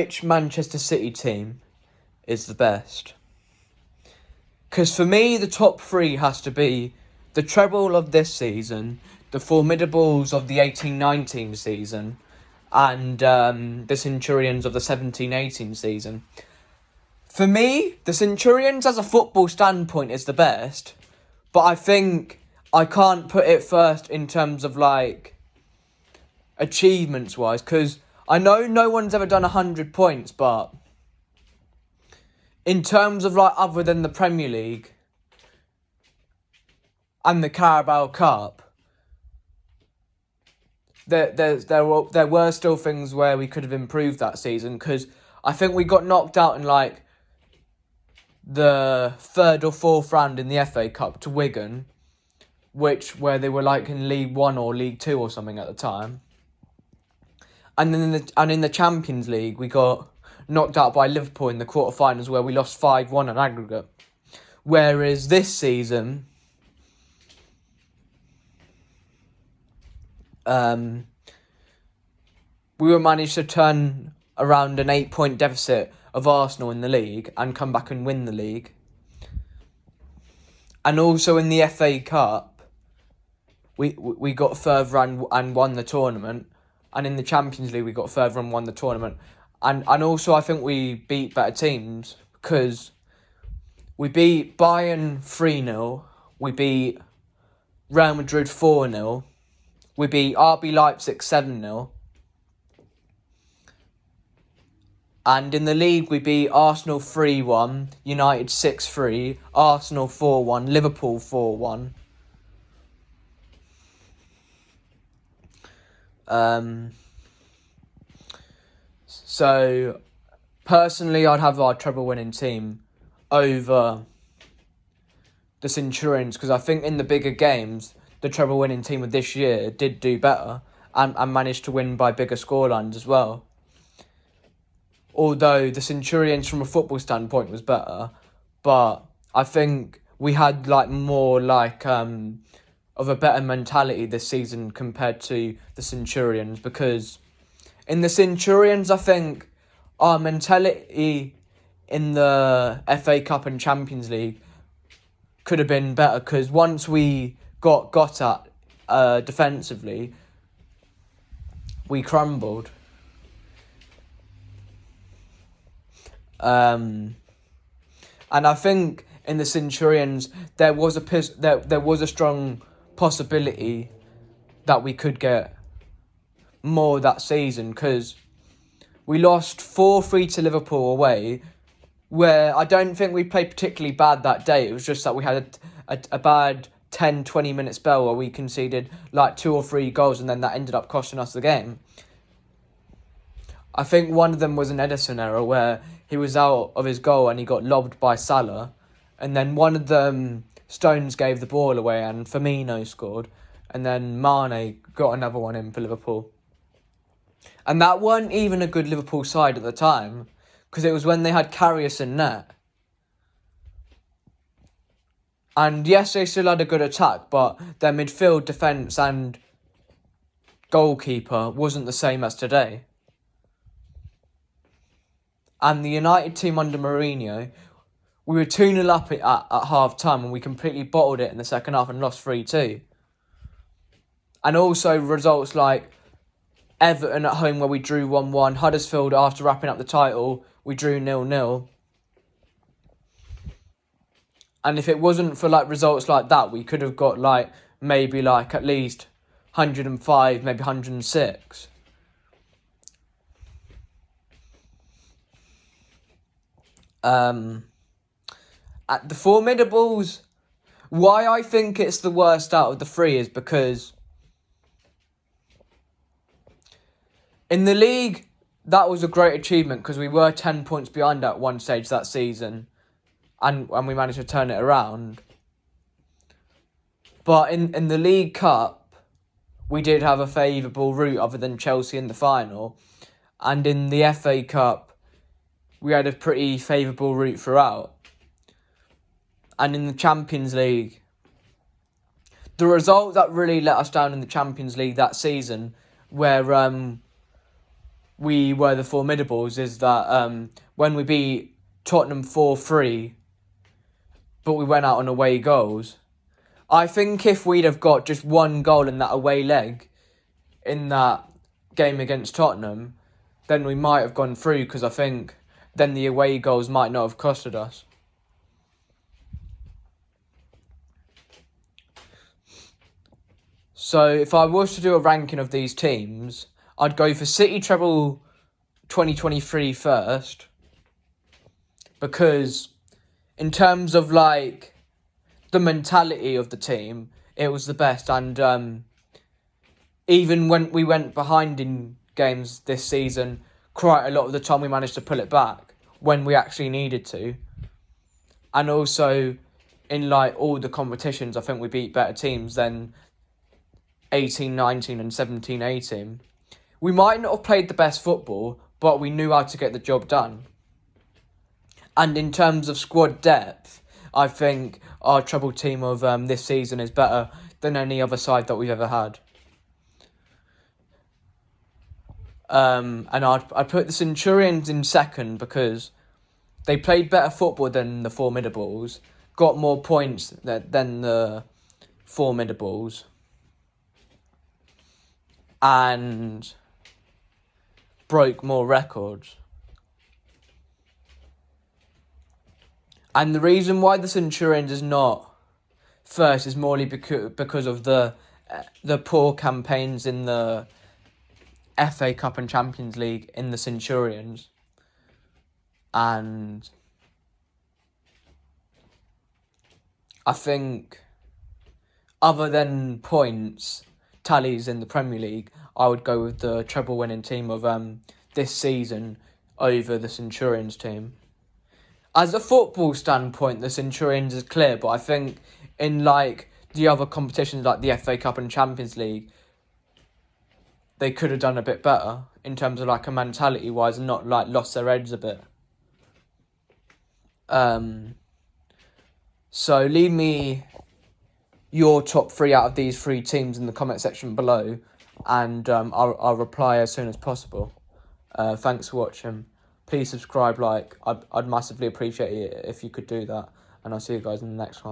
which Manchester City team is the best? Because for me, the top three has to be the treble of this season, the Formidables of the 18-19 season, and the Centurions of the 17-18 season. For me, the Centurions as a football standpoint is the best, but I think I can't put it first in terms of like achievements wise, because I know no one's ever done 100 points, but in terms of like other than the Premier League and the Carabao Cup, there were still things where we could have improved that season, because I think we got knocked out in like the third or fourth round in the FA Cup to Wigan, where they were like in League 1 or League 2 or something at the time. And then in the Champions League, we got knocked out by Liverpool in the quarterfinals, where we lost 5-1 on aggregate. Whereas this season, we were managed to turn around an 8-point deficit of Arsenal in the league and come back and win the league. And also in the FA Cup, we got further and won the tournament. And in the Champions League, we got further and won the tournament. And also, I think we beat better teams, because we beat Bayern 3-0, we beat Real Madrid 4-0, we beat RB Leipzig 7-0. And in the league, we beat Arsenal 3-1, United 6-3, Arsenal 4-1, Liverpool 4-1. So, personally, I'd have our treble-winning team over the Centurions, because I think in the bigger games, the treble-winning team of this year did do better and managed to win by bigger scorelines as well. Although the Centurions, from a football standpoint, was better, but I think we had like more like of a better mentality this season compared to the Centurions, because in the Centurions, I think our mentality in the FA Cup and Champions League could have been better, because once we got at defensively, we crumbled. And I think in the Centurions there was a strong possibility that we could get more that season, because we lost 4-3 to Liverpool away, where I don't think we played particularly bad that day. It was just that we had a bad 10-20 minute spell where we conceded like 2 or 3 goals, and then that ended up costing us the game. I think one of them was an Ederson error where he was out of his goal and he got lobbed by Salah, and then one of them, Stones, gave the ball away and Firmino scored, and then Mane got another one in for Liverpool. And that weren't even a good Liverpool side at the time, because it was when they had Karius in net. And yes, they still had a good attack, but their midfield, defence and goalkeeper wasn't the same as today. And the United team under Mourinho, we were 2-0 up at half-time, and we completely bottled it in the second half and lost 3-2. And also results like Everton at home, where we drew 1-1. Huddersfield, after wrapping up the title, we drew 0-0. And if it wasn't for like results like that, we could have got like maybe like at least 105, maybe 106. At the Formidables, why I think it's the worst out of the three is because in the league, that was a great achievement, because we were 10 points behind at one stage that season, and we managed to turn it around. But in the League Cup, we did have a favourable route other than Chelsea in the final, and in the FA Cup, we had a pretty favourable route throughout. And in the Champions League, the result that really let us down in the Champions League that season, where we were the Formidables is that when we beat Tottenham 4-3, but we went out on away goals. I think if we'd have got just one goal in that away leg in that game against Tottenham, then we might have gone through, because I think then the away goals might not have costed us. So if I was to do a ranking of these teams, I'd go for City treble 2023 first, because in terms of like the mentality of the team, it was the best. And even when we went behind in games this season, quite a lot of the time we managed to pull it back when we actually needed to. And also in like all the competitions, I think we beat better teams than 18-19 and 17-18. We might not have played the best football, but we knew how to get the job done. And in terms of squad depth, I think our treble team of this season is better than any other side that we've ever had. And I'd put the Centurions in second, because they played better football than the Formidables, got more points than the Formidables, and broke more records. And the reason why the Centurions is not first is morely because of the poor campaigns in the FA Cup and Champions League in the Centurions. And I think, other than points tallies in the Premier League, I would go with the treble winning team of this season over the Centurions team. As a football standpoint, the Centurions is clear, but I think in like the other competitions like the FA Cup and Champions League, they could have done a bit better in terms of like a mentality wise, and not like lost their heads a bit. So leave me your top 3 out of these 3 teams in the comment section below, and I'll reply as soon as possible. Thanks for watching. Please subscribe, I'd massively appreciate it if you could do that, and I'll see you guys in the next one.